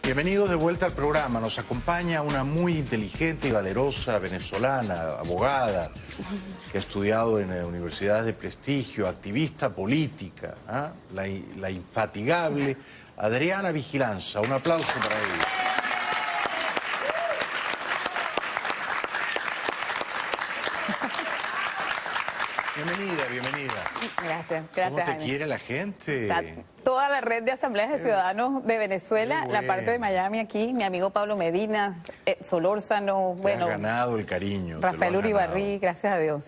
Bienvenidos de vuelta al programa. Nos acompaña una muy inteligente y valerosa venezolana, abogada, que ha estudiado en universidades de prestigio, activista política, la infatigable Adriana Vigilanza. Un aplauso para ella. Bienvenida, bienvenida. Gracias. ¿Cómo te Jaime. quiere la gente? Toda la red de asambleas de ciudadanos de Venezuela, Qué la bueno. parte de Miami aquí, mi amigo Pablo Medina, Solórzano, Te bueno, has ganado el cariño. Rafael te lo has Uribarrí, ganado. gracias a Dios.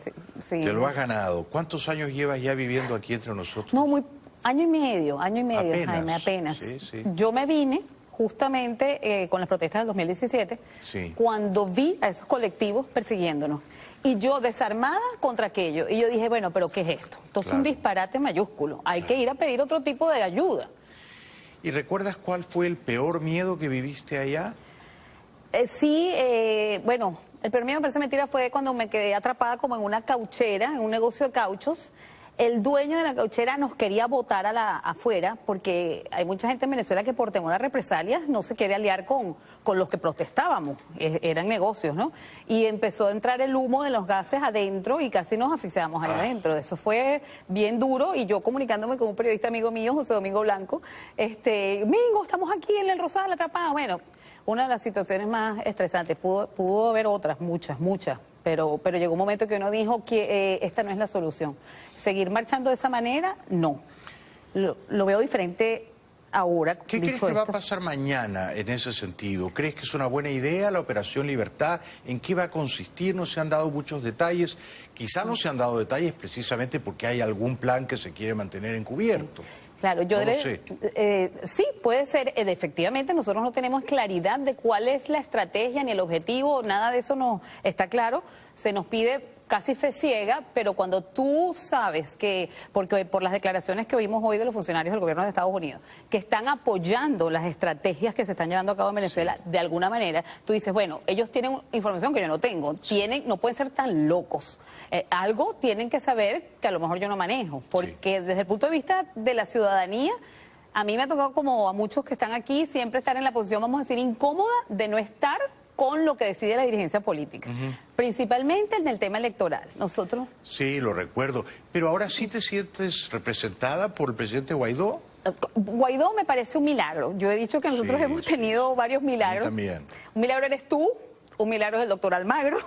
Sí. Te lo has ganado. ¿Cuántos años llevas ya viviendo aquí entre nosotros? No, año y medio, Apenas. Jaime, apenas. Sí, sí. Yo me vine justamente con las protestas del 2017, Sí. cuando vi a esos colectivos persiguiéndonos. Y yo desarmada contra aquello. Y yo dije, bueno, ¿pero qué es esto? Esto es un Claro. disparate mayúsculo. Hay que ir a pedir otro tipo de ayuda. ¿Y recuerdas cuál fue el peor miedo que viviste allá? Bueno, el peor miedo, me parece mentira, fue cuando me quedé atrapada como en una cauchera, en un negocio de cauchos. El dueño de la cauchera nos quería botar afuera porque hay mucha gente en Venezuela que por temor a represalias no se quiere aliar con los que protestábamos. Eran negocios, ¿no? Y empezó a entrar el humo de los gases adentro y casi nos asfixiamos ahí adentro. Eso fue bien duro y yo comunicándome con un periodista amigo mío, José Domingo Blanco, Mingo, estamos aquí en el Rosal atrapados. Bueno, una de las situaciones más estresantes. Pudo haber otras, muchas. Pero llegó un momento que uno dijo que esta no es la solución. Seguir marchando de esa manera, no. Lo veo diferente ahora. ¿Qué crees que va a pasar mañana en ese sentido? ¿Crees que es una buena idea la Operación Libertad? ¿En qué va a consistir? No se han dado muchos detalles. Quizá no se han dado detalles precisamente porque hay algún plan que se quiere mantener encubierto. Claro, yo No lo sé. sí, puede ser. Efectivamente, nosotros no tenemos claridad de cuál es la estrategia ni el objetivo, nada de eso no está claro. Se nos pide casi fe ciega, pero cuando tú sabes que, porque por las declaraciones que oímos hoy de los funcionarios del gobierno de Estados Unidos, que están apoyando las estrategias que se están llevando a cabo en Venezuela, de alguna manera, tú dices, bueno, ellos tienen información que yo no tengo, no pueden ser tan locos. Algo tienen que saber que a lo mejor yo no manejo, porque desde el punto de vista de la ciudadanía, a mí me ha tocado, como a muchos que están aquí, siempre estar en la posición, vamos a decir, incómoda de no estar con lo que decide la dirigencia política, principalmente en el tema electoral. Nosotros... Sí, lo recuerdo. Pero ahora sí te sientes representada por el presidente Guaidó. Guaidó me parece un milagro. Yo he dicho que nosotros hemos tenido varios milagros. A mí también. Un milagro eres tú, un milagro es el doctor Almagro,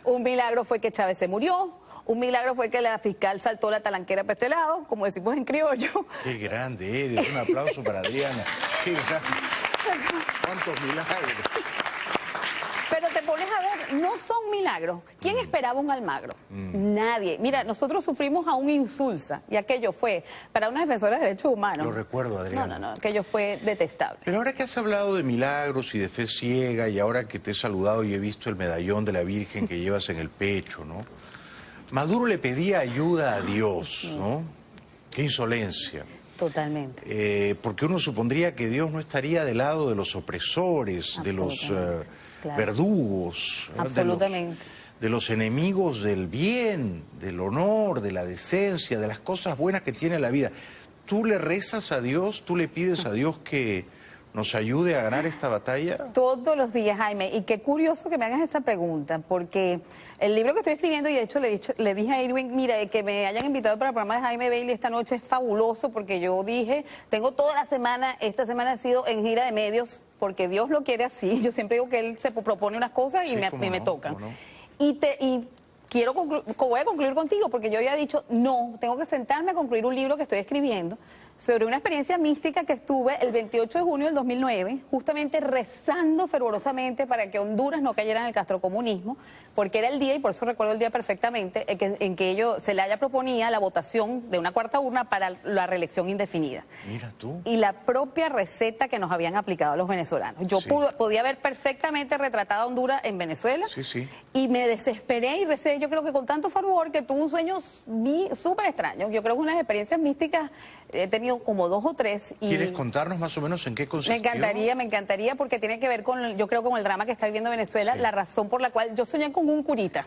un milagro fue que Chávez se murió, un milagro fue que la fiscal saltó la talanquera para este lado, como decimos en criollo. Qué grande eres. Un aplauso para Adriana. Qué grande. ¿Cuántos milagros? Pero te pones a ver, no son milagros. ¿Quién esperaba un Almagro? Nadie. Mira, nosotros sufrimos a un insulsa y aquello fue, para una defensora de derechos humanos. Lo recuerdo, Adriana. No, aquello fue detestable. Pero ahora que has hablado de milagros y de fe ciega y ahora que te he saludado y he visto el medallón de la Virgen que llevas en el pecho, ¿no? Maduro le pedía ayuda a Dios, ¿no? Qué insolencia. Totalmente. Porque uno supondría que Dios no estaría del lado de los opresores, de los verdugos, Absolutamente. de los enemigos del bien, del honor, de la decencia, de las cosas buenas que tiene la vida. ¿Tú le rezas a Dios, tú le pides a Dios que nos ayude a ganar esta batalla? Todos los días, Jaime, y qué curioso que me hagas esa pregunta, porque el libro que estoy escribiendo, y de hecho le dije a Irwin, mira, que me hayan invitado para el programa de Jaime Bailey esta noche es fabuloso, porque yo dije, tengo toda la semana, esta semana ha sido en gira de medios, porque Dios lo quiere así. Yo siempre digo que Él se propone unas cosas y me tocan. Y voy a concluir contigo, porque yo había dicho, no, tengo que sentarme a concluir un libro que estoy escribiendo sobre una experiencia mística que estuve el 28 de junio del 2009, justamente rezando fervorosamente para que Honduras no cayera en el castrocomunismo, porque era el día, y por eso recuerdo el día perfectamente, en que Zelaya proponía la votación de una cuarta urna para la reelección indefinida. Mira tú. Y la propia receta que nos habían aplicado los venezolanos. Yo podía haber perfectamente retratado a Honduras en Venezuela. Y me desesperé y recé, yo creo que con tanto fervor, que tuve un sueño súper extraño. Yo creo que unas experiencias místicas he tenido como 2 o 3. Y ¿quieres contarnos más o menos en qué consistió? me encantaría porque tiene que ver con, yo creo, con el drama que está viviendo Venezuela, Sí. la razón por la cual yo soñé con un curita.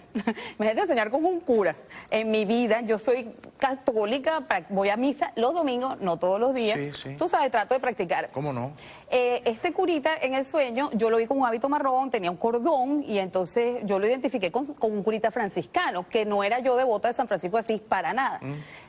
Imagínate soñar con un cura. En mi vida, yo soy católica, voy a misa los domingos, no todos los días. Sí, sí. Tú sabes, trato de practicar. ¿Cómo no? Este curita en el sueño, yo lo vi con un hábito marrón, tenía un cordón y entonces yo lo identifiqué con un curita franciscano, que no era yo devota de San Francisco de Asís para nada.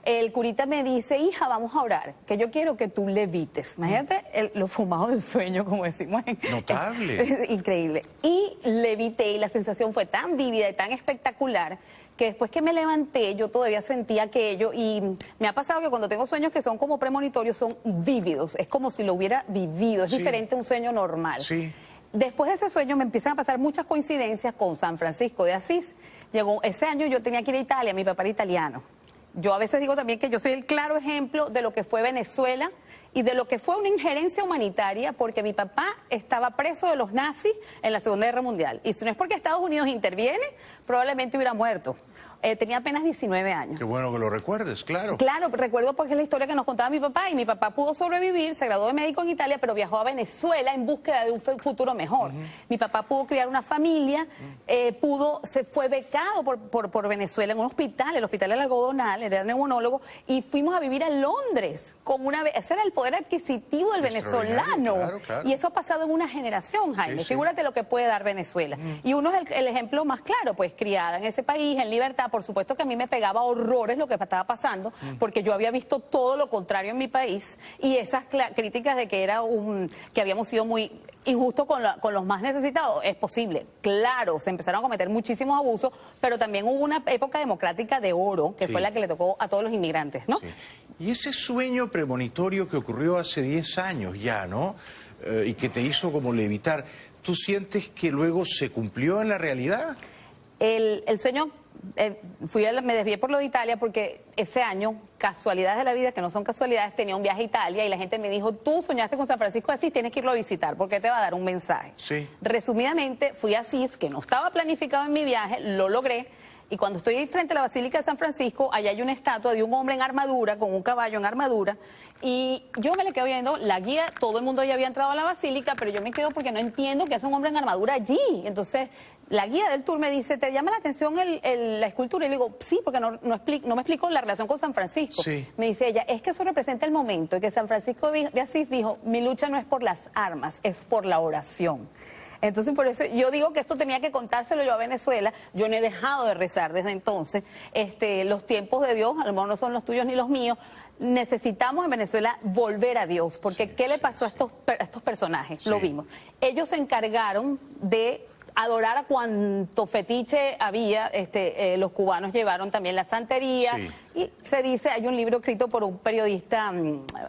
El curita me dice, hija, vamos a orar, que yo quiero que tú levites. Imagínate lo fumado del sueño, como decimos. Notable. Increíble. Y levité y la sensación fue tan vívida y tan espectacular que después que me levanté yo todavía sentía aquello y me ha pasado que cuando tengo sueños que son como premonitorios son vívidos, es como si lo hubiera vivido, es Sí. diferente a un sueño normal. Sí. Después de ese sueño me empiezan a pasar muchas coincidencias con San Francisco de Asís. Llegó ese año, yo tenía que ir a Italia, mi papá era italiano. Yo a veces digo también que yo soy el claro ejemplo de lo que fue Venezuela y de lo que fue una injerencia humanitaria, porque mi papá estaba preso de los nazis en la Segunda Guerra Mundial. Y si no es porque Estados Unidos interviene, probablemente hubiera muerto. Tenía apenas 19 años. Qué bueno que lo recuerdes, claro. Claro, recuerdo porque es la historia que nos contaba mi papá, y mi papá pudo sobrevivir, se graduó de médico en Italia, pero viajó a Venezuela en búsqueda de un futuro mejor. Mi papá pudo criar una familia, se fue becado por Venezuela en un hospital, el Hospital del Algodonal, era neumólogo, y fuimos a vivir a Londres, ese era el poder adquisitivo del venezolano. Claro, claro. Y eso ha pasado en una generación, Jaime. Sí, sí. Figúrate lo que puede dar Venezuela. Y uno es el ejemplo más claro, pues criada en ese país, en libertad. Por supuesto que a mí me pegaba horrores lo que estaba pasando, porque yo había visto todo lo contrario en mi país, y esas críticas de que que habíamos sido muy injustos con los más necesitados, es posible. Claro, se empezaron a cometer muchísimos abusos, pero también hubo una época democrática de oro, que Sí. fue la que le tocó a todos los inmigrantes, ¿no? Sí. Y ese sueño premonitorio que ocurrió hace 10 años ya, ¿no? Y que te hizo como levitar, ¿tú sientes que luego se cumplió en la realidad? El sueño, me desvié por lo de Italia porque ese año, casualidades de la vida, que no son casualidades, tenía un viaje a Italia y la gente me dijo, tú soñaste con San Francisco de Asís, tienes que irlo a visitar porque te va a dar un mensaje. Sí. Resumidamente, fui a Asís, que no estaba planificado en mi viaje, lo logré. Y cuando estoy frente a la Basílica de San Francisco, allá hay una estatua de un hombre en armadura, con un caballo en armadura, y yo me le quedo viendo, la guía, todo el mundo ya había entrado a la Basílica, pero yo me quedo porque no entiendo que es un hombre en armadura allí. Entonces, la guía del tour me dice, ¿te llama la atención la escultura? Y le digo, sí, porque no me explico la relación con San Francisco. Sí. Me dice ella, es que eso representa el momento en que San Francisco de Asís dijo, mi lucha no es por las armas, es por la oración. Entonces, por eso yo digo que esto tenía que contárselo yo a Venezuela. Yo no he dejado de rezar desde entonces. Los tiempos de Dios, a lo mejor no son los tuyos ni los míos. Necesitamos en Venezuela volver a Dios, porque ¿qué le pasó a estos personajes? Sí. Lo vimos. Ellos se encargaron de adorar a cuanto fetiche había, los cubanos llevaron también la santería, Sí. y se dice, hay un libro escrito por un periodista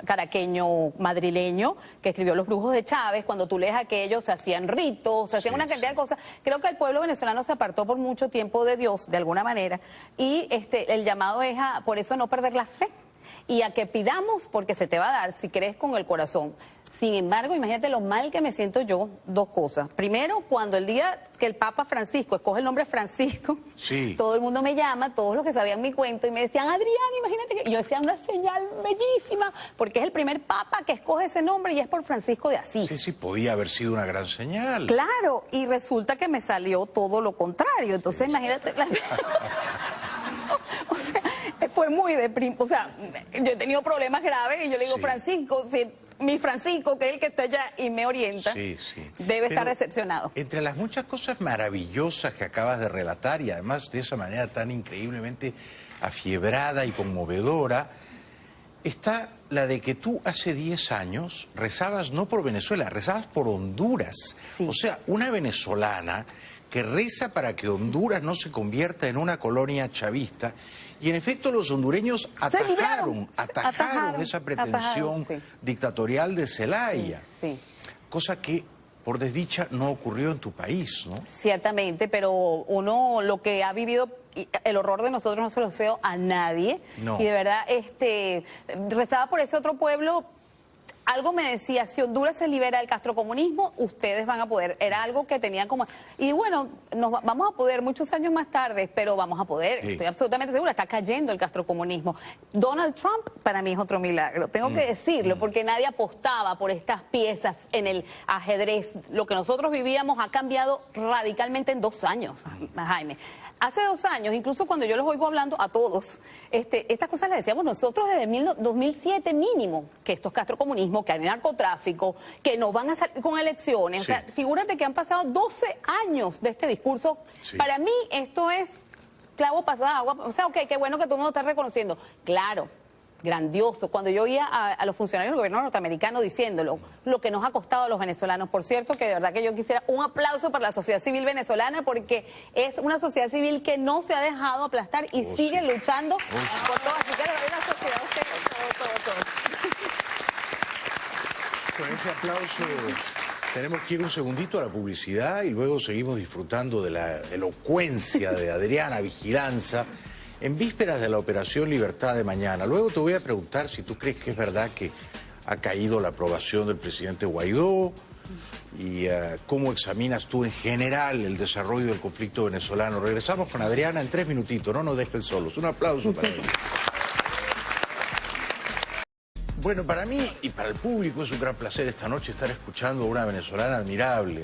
caraqueño madrileño que escribió Los brujos de Chávez. Cuando tú lees aquello, se hacían ritos, se hacían Sí, una cantidad sí. de cosas. Creo que el pueblo venezolano se apartó por mucho tiempo de Dios, de alguna manera, y el llamado es por eso no perder la fe y a que pidamos porque se te va a dar si crees con el corazón. Sin embargo, imagínate lo mal que me siento yo, 2 cosas. Primero, cuando el día que el Papa Francisco escoge el nombre Francisco, Sí. todo el mundo me llama, todos los que sabían mi cuento, y me decían, Adriana, imagínate que... Y yo decía, una señal bellísima, porque es el primer Papa que escoge ese nombre y es por Francisco de Asís. Sí, sí, podía haber sido una gran señal. Claro, y resulta que me salió todo lo contrario. Entonces, imagínate... O sea, fue muy deprimente. O sea, yo he tenido problemas graves y yo le digo, Sí. Francisco, mi Francisco, que es el que está allá y me orienta, Sí, sí. debe estar Pero decepcionado. Entre las muchas cosas maravillosas que acabas de relatar, y además de esa manera tan increíblemente afiebrada y conmovedora, está la de que tú hace 10 años rezabas no por Venezuela, rezabas por Honduras. Sí. O sea, una venezolana que reza para que Honduras no se convierta en una colonia chavista. Y en efecto los hondureños atajaron esa pretensión sí. dictatorial de Zelaya. Sí. Cosa que, por desdicha, no ocurrió en tu país, ¿no? Ciertamente, pero uno lo que ha vivido, el horror de nosotros no se lo deseo a nadie. No. Y de verdad, rezaba por ese otro pueblo algo me decía, si Honduras se libera del castrocomunismo, ustedes van a poder. Era algo que tenía como... Y bueno, vamos a poder muchos años más tarde, pero vamos a poder. Sí. Estoy absolutamente segura, está cayendo el castrocomunismo. Donald Trump para mí es otro milagro, tengo que decirlo, porque nadie apostaba por estas piezas en el ajedrez. Lo que nosotros vivíamos ha cambiado radicalmente en 2 años, Jaime. Hace 2 años, incluso cuando yo los oigo hablando a todos, estas cosas las decíamos nosotros desde 2007 mínimo, que esto es castrocomunismo, que hay narcotráfico, que no van a salir con elecciones. Sí. O sea, figúrate que han pasado 12 años de este discurso. Sí. Para mí esto es clavo pasado agua. O sea, ok, qué bueno que tú no lo estás reconociendo. Claro. Grandioso. Cuando yo oía a los funcionarios del gobierno norteamericano diciéndolo, lo que nos ha costado a los venezolanos. Por cierto, que de verdad que yo quisiera un aplauso para la sociedad civil venezolana, porque es una sociedad civil que no se ha dejado aplastar y sigue luchando por todo. Así que de verdad una sociedad, todo. Con ese aplauso tenemos que ir un segundito a la publicidad y luego seguimos disfrutando de la elocuencia de Adriana Vigilanza en vísperas de la Operación Libertad de mañana. Luego te voy a preguntar si tú crees que es verdad que ha caído la aprobación del presidente Guaidó y cómo examinas tú en general el desarrollo del conflicto venezolano. Regresamos con Adriana en 3 minutitos, no nos dejen solos. Un aplauso para ella. Bueno, para mí y para el público es un gran placer esta noche estar escuchando a una venezolana admirable,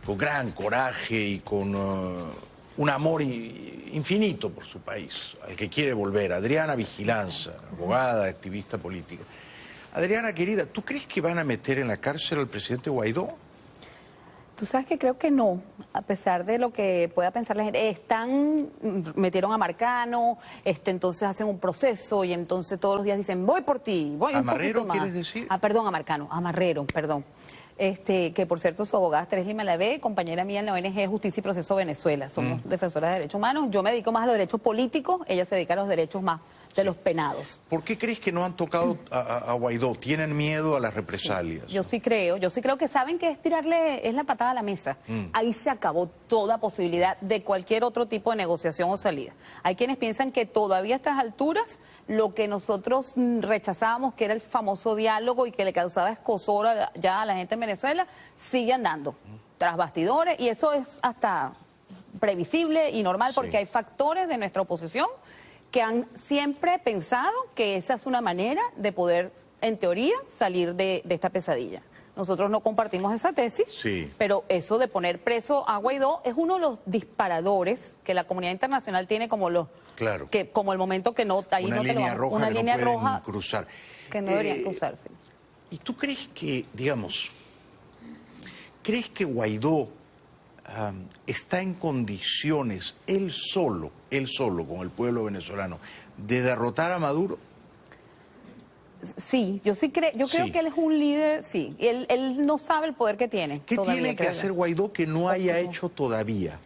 con gran coraje y con un amor infinito por su país, al que quiere volver. Adriana Vigilanza, abogada, activista política. Adriana, querida, ¿tú crees que van a meter en la cárcel al presidente Guaidó? Tú sabes que creo que no, a pesar de lo que pueda pensar la gente. Metieron a Marcano, entonces hacen un proceso y entonces todos los días dicen, voy por ti, voy un ¿Amarrero poquito más. quieres decir? Perdón, a Marcano, a Marrero, perdón. Que por cierto su abogada Teresa Lima Lavé, compañera mía en la ONG Justicia y Proceso Venezuela. Somos defensoras de derechos humanos. Yo me dedico más a los derechos políticos, ella se dedica a los derechos más de los penados. ¿Por qué crees que no han tocado a Guaidó? ¿Tienen miedo a las represalias? Sí, yo sí creo que saben que es la patada a la mesa. Ahí se acabó toda posibilidad de cualquier otro tipo de negociación o salida. Hay quienes piensan que todavía a estas alturas lo que nosotros rechazábamos, que era el famoso diálogo y que le causaba escozor ya a la gente en Venezuela, sigue andando tras bastidores, y eso es hasta previsible y normal, porque hay factores de nuestra oposición que han siempre pensado que esa es una manera de poder, en teoría, salir de esta pesadilla. Nosotros no compartimos esa tesis, pero eso de poner preso a Guaidó es uno de los disparadores que la comunidad internacional tiene como como el momento que no... Ahí una línea roja una que línea no pueden roja cruzar. Que no deberían cruzarse. ¿Y tú crees que, digamos, Guaidó está en condiciones, él solo, con el pueblo venezolano, de derrotar a Maduro? Sí, yo creo que él es un líder, sí. Él no sabe el poder que tiene. ¿Qué tiene que hacer Guaidó que no haya hecho todavía?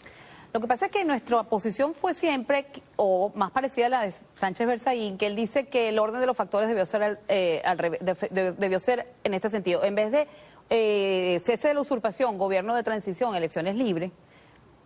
Lo que pasa es que nuestra posición fue siempre, o más parecida a la de Sánchez Berzaín, que él dice que el orden de los factores debió ser debió ser en este sentido. En vez de cese de la usurpación, gobierno de transición, elecciones libres,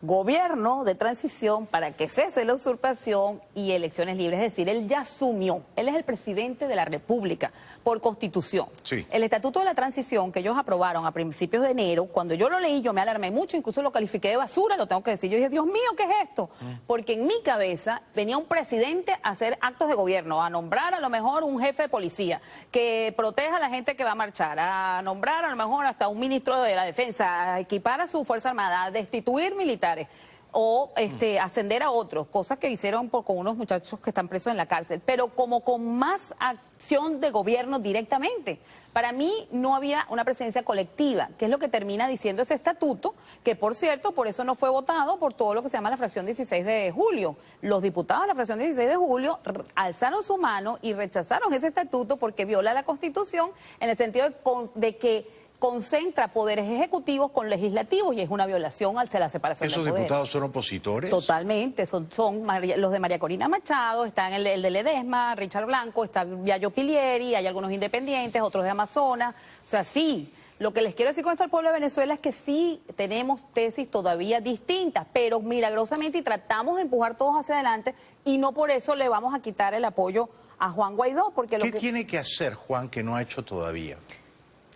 gobierno de transición para que cese la usurpación y elecciones libres. Es decir, él ya asumió, él es el presidente de la República por Constitución. Sí. El Estatuto de la Transición que ellos aprobaron a principios de enero, cuando yo lo leí, yo me alarmé mucho, incluso lo califiqué de basura, lo tengo que decir. Yo dije, Dios mío, ¿qué es esto? Porque en mi cabeza venía un presidente a hacer actos de gobierno, a nombrar a lo mejor un jefe de policía que proteja a la gente que va a marchar, a nombrar a lo mejor hasta un ministro de la Defensa, a equipar a su Fuerza Armada, a destituir militares o ascender a otros, cosas que hicieron con unos muchachos que están presos en la cárcel, pero como con más acción de gobierno directamente. Para mí no había una presidencia colectiva, que es lo que termina diciendo ese estatuto, que por cierto, por eso no fue votado por todo lo que se llama la fracción 16 de julio. Los diputados de la fracción 16 de julio alzaron su mano y rechazaron ese estatuto porque viola la Constitución en el sentido de que concentra poderes ejecutivos con legislativos y es una violación a la separación de poderes. ¿Esos diputados son opositores? Totalmente, son los de María Corina Machado, están el de Ledesma, Richard Blanco, está Yayo Pilieri, hay algunos independientes, otros de Amazonas. O sea, sí, lo que les quiero decir con esto al pueblo de Venezuela es que sí tenemos tesis todavía distintas, pero milagrosamente y tratamos de empujar todos hacia adelante y no por eso le vamos a quitar el apoyo a Juan Guaidó, porque ¿Qué tiene que hacer Juan que no ha hecho todavía?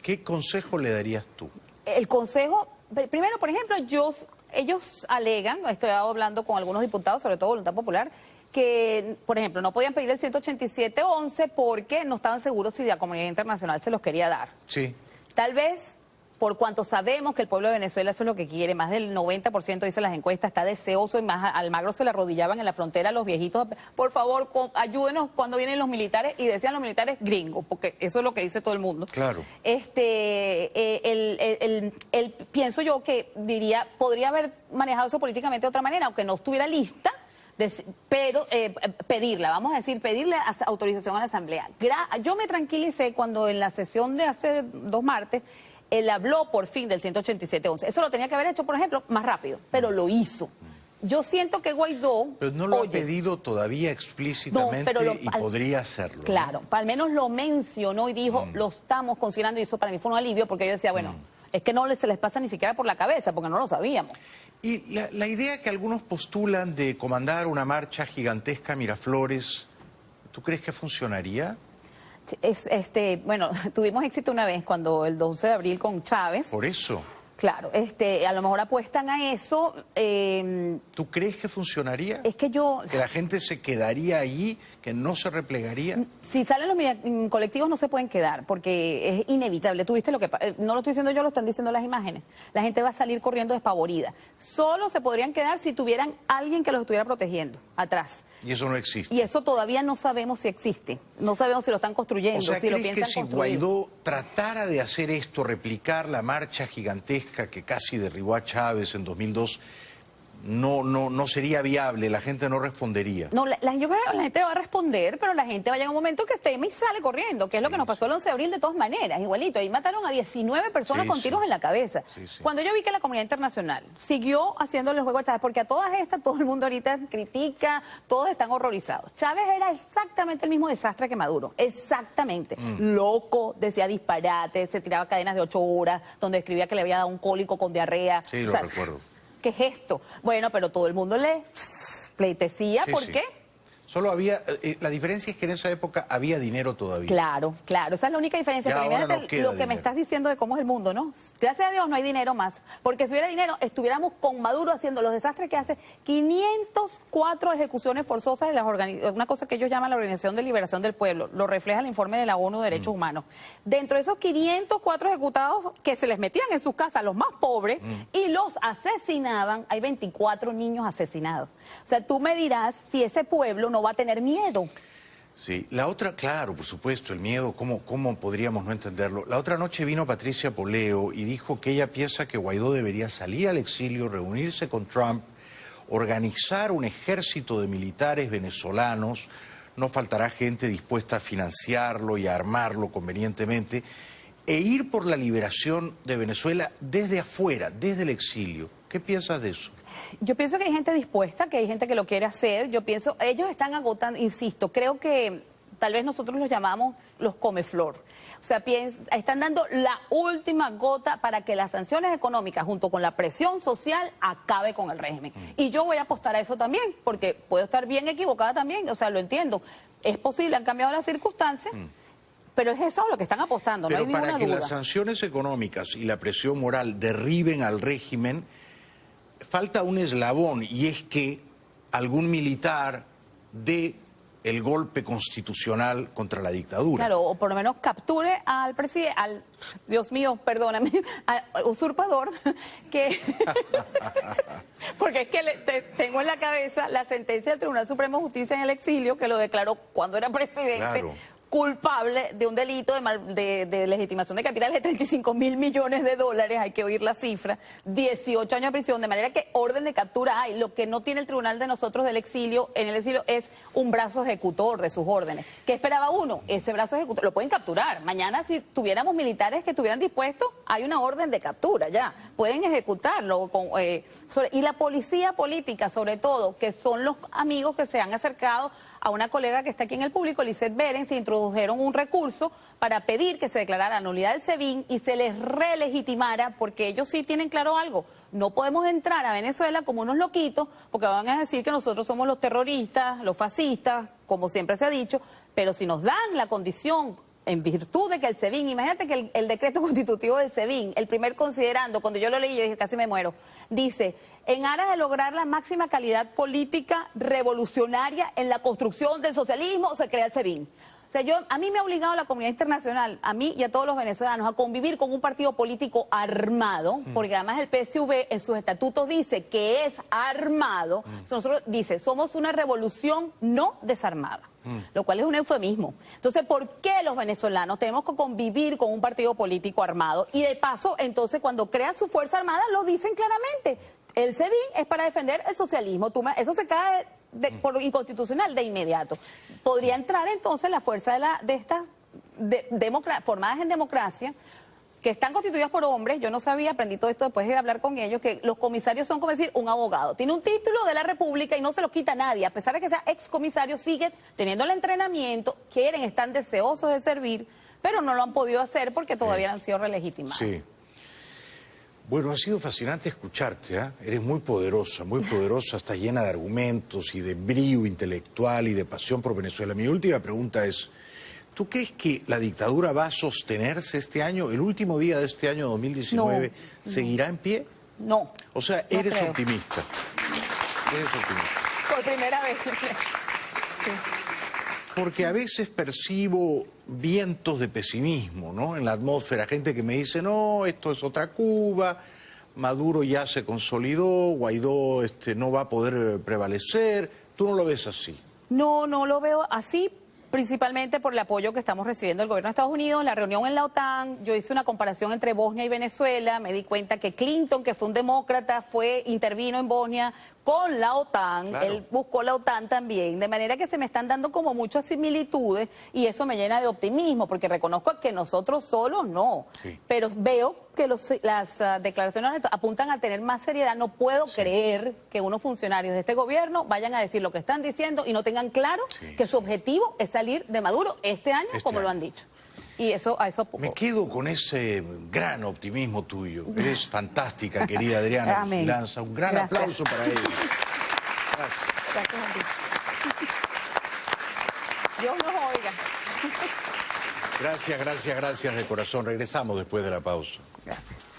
¿Qué consejo le darías tú? el consejo, primero, por ejemplo, ellos alegan, estoy hablando con algunos diputados, sobre todo Voluntad Popular, que, por ejemplo, no podían pedir el 187.11 porque no estaban seguros si la comunidad internacional se los quería dar. Sí. Tal vez, por cuanto sabemos que el pueblo de Venezuela eso es lo que quiere, más del 90%, dicen las encuestas, está deseoso, y más Almagro se le arrodillaban en la frontera a los viejitos, por favor, ayúdenos cuando vienen los militares, y decían los militares gringos, porque eso es lo que dice todo el mundo. Claro. Pienso yo que podría haber manejado eso políticamente de otra manera, aunque no estuviera lista, pero pedirle autorización a la Asamblea. Yo me tranquilicé cuando en la sesión de hace 2 martes, él habló por fin del 187.11. Eso lo tenía que haber hecho, por ejemplo, más rápido, pero lo hizo. Yo siento que Guaidó... Pero no lo ha pedido todavía explícitamente, y podría hacerlo. Claro, al menos lo mencionó y dijo, lo estamos considerando, y eso para mí fue un alivio, porque yo decía, bueno, es que se les pasa ni siquiera por la cabeza, porque no lo sabíamos. Y la idea que algunos postulan de comandar una marcha gigantesca a Miraflores, ¿tú crees que funcionaría? Bueno, tuvimos éxito una vez cuando el 12 de abril con Chávez. Por eso. Claro, a lo mejor apuestan a eso. ¿Tú crees que funcionaría? Es que ¿Que la gente se quedaría allí, que no se replegaría? Si salen los colectivos no se pueden quedar, porque es inevitable. ¿Tuviste lo que no lo estoy diciendo yo, lo están diciendo las imágenes? La gente va a salir corriendo despavorida. Solo se podrían quedar si tuvieran alguien que los estuviera protegiendo atrás. Y eso no existe. Y eso todavía no sabemos si existe. No sabemos si lo están construyendo, o sea, si lo ¿crees piensan que si construir? Guaidó tratara de hacer esto, replicar la marcha gigantesca que casi derribó a Chávez en 2002, no sería viable, la gente no respondería? No, yo creo que la gente va a responder, pero la gente va a llegar a un momento que teme y sale corriendo, que es lo que nos pasó el 11 de abril de todas maneras, igualito. Ahí mataron a 19 personas con tiros en la cabeza. Cuando yo vi que la comunidad internacional siguió haciéndole el juego a Chávez, porque a todas estas todo el mundo ahorita critica, todos están horrorizados. Chávez era exactamente el mismo desastre que Maduro, exactamente. Loco, decía disparates, se tiraba cadenas de 8 horas, donde escribía que le había dado un cólico con diarrea. Sí, lo recuerdo. ¿Qué es esto? Bueno, pero todo el mundo le pleitesía, ¿por qué? Solo había, la diferencia es que en esa época había dinero todavía. Claro, esa es la única diferencia. Pero imagínate lo que me estás diciendo de cómo es el mundo, ¿no? Gracias a Dios no hay dinero más, porque si hubiera dinero estuviéramos con Maduro haciendo los desastres que hace. 504 ejecuciones forzosas de una cosa que ellos llaman la Organización de Liberación del Pueblo, lo refleja el informe de la ONU de Derechos Humanos. Dentro de esos 504 ejecutados que se les metían en sus casas los más pobres y los asesinaban, hay 24 niños asesinados. O sea, tú me dirás si ese pueblo no va a tener miedo. Sí, la otra, claro, por supuesto, el miedo, ¿cómo podríamos no entenderlo? La otra noche vino Patricia Poleo y dijo que ella piensa que Guaidó debería salir al exilio, reunirse con Trump, organizar un ejército de militares venezolanos, no faltará gente dispuesta a financiarlo y a armarlo convenientemente, e ir por la liberación de Venezuela desde afuera, desde el exilio. ¿Qué piensas de eso? Yo pienso que hay gente dispuesta, que hay gente que lo quiere hacer. Yo pienso, ellos están agotando, insisto, creo que tal vez nosotros los llamamos los comeflor. O sea, están dando la última gota para que las sanciones económicas, junto con la presión social, acabe con el régimen. Y yo voy a apostar a eso también, porque puedo estar bien equivocada también, o sea, lo entiendo. Es posible, han cambiado las circunstancias. Pero es eso lo que están apostando, no hay ninguna duda. Pero para que las sanciones económicas y la presión moral derriben al régimen, falta un eslabón, y es que algún militar dé el golpe constitucional contra la dictadura. Claro, o por lo menos capture al presidente, Dios mío, perdóname, al usurpador, que... Porque es que tengo en la cabeza la sentencia del Tribunal Supremo de Justicia en el exilio, que lo declaró cuando era presidente. Claro. Culpable de un delito de legitimación de capital de 35.000 millones de dólares, hay que oír la cifra, 18 años de prisión, de manera que orden de captura hay. Lo que no tiene el tribunal de nosotros del exilio, en el exilio, es un brazo ejecutor de sus órdenes. ¿Qué esperaba uno? Ese brazo ejecutor, lo pueden capturar. Mañana, si tuviéramos militares que estuvieran dispuestos, hay una orden de captura ya, pueden ejecutarlo. Y la policía política, sobre todo, que son los amigos que se han acercado a una colega que está aquí en el público, Lisette Beren, se introdujeron un recurso para pedir que se declarara nulidad del SEBIN y se les relegitimara, porque ellos sí tienen claro algo. No podemos entrar a Venezuela como unos loquitos, porque van a decir que nosotros somos los terroristas, los fascistas, como siempre se ha dicho, pero si nos dan la condición en virtud de que el SEBIN, imagínate que el decreto constitutivo del SEBIN, el primer considerando, cuando yo lo leí, yo dije, casi me muero, dice, en aras de lograr la máxima calidad política revolucionaria en la construcción del socialismo, se crea el SEBIN. O sea, a mí me ha obligado la comunidad internacional, a mí y a todos los venezolanos, a convivir con un partido político armado, porque además el PSV en sus estatutos dice que es armado. Nosotros dice, somos una revolución no desarmada, lo cual es un eufemismo. Entonces, ¿por qué los venezolanos tenemos que convivir con un partido político armado? Y de paso, entonces, cuando crean su fuerza armada, lo dicen claramente. El SEBIN es para defender el socialismo. Eso se cae por inconstitucional de inmediato. Podría entrar entonces la fuerza de estas formadas en democracia, que están constituidas por hombres. Yo no sabía, aprendí todo esto después de hablar con ellos, que los comisarios son como decir un abogado. Tiene un título de la República y no se lo quita nadie. A pesar de que sea excomisario, sigue teniendo el entrenamiento, están deseosos de servir, pero no lo han podido hacer porque todavía no han sido relegitimados. Sí. Bueno, ha sido fascinante escucharte, ¿eh? Eres muy poderosa, estás llena de argumentos y de brío intelectual y de pasión por Venezuela. Mi última pregunta es, ¿tú crees que la dictadura va a sostenerse este año, el último día de este año 2019, seguirá en pie? No. O sea, eres optimista. Eres optimista. Por primera vez. Sí. Porque a veces percibo vientos de pesimismo, ¿no? En la atmósfera, gente que me dice, no, esto es otra Cuba, Maduro ya se consolidó, Guaidó no va a poder prevalecer. ¿Tú no lo ves así? No, no lo veo así, principalmente por el apoyo que estamos recibiendo del gobierno de Estados Unidos, la reunión en la OTAN. Yo hice una comparación entre Bosnia y Venezuela, me di cuenta que Clinton, que fue un demócrata, intervino en Bosnia con la OTAN, claro. Él buscó la OTAN también, de manera que se me están dando como muchas similitudes y eso me llena de optimismo, porque reconozco que nosotros solos no, pero veo que las declaraciones apuntan a tener más seriedad. No puedo creer que unos funcionarios de este gobierno vayan a decir lo que están diciendo y no tengan claro que su objetivo es salir de Maduro este año, como lo han dicho. Y a eso me quedo con ese gran optimismo tuyo. Eres fantástica, querida Adriana Vigilanza. Un gran aplauso para ella. Gracias. Gracias a ti. Dios nos oiga. Gracias de corazón. Regresamos después de la pausa. Gracias.